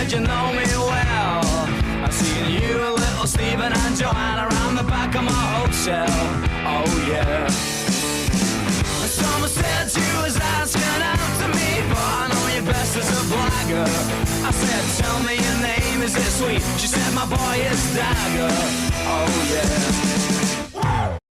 said you know me well. I seen you, little Stephen and Joanna around the back of my hotel. Oh yeah. Someone said you was asking out to me, but I know you best as a blagger. I said, tell me your name, is it sweet? She said, my boy is Dagger. Oh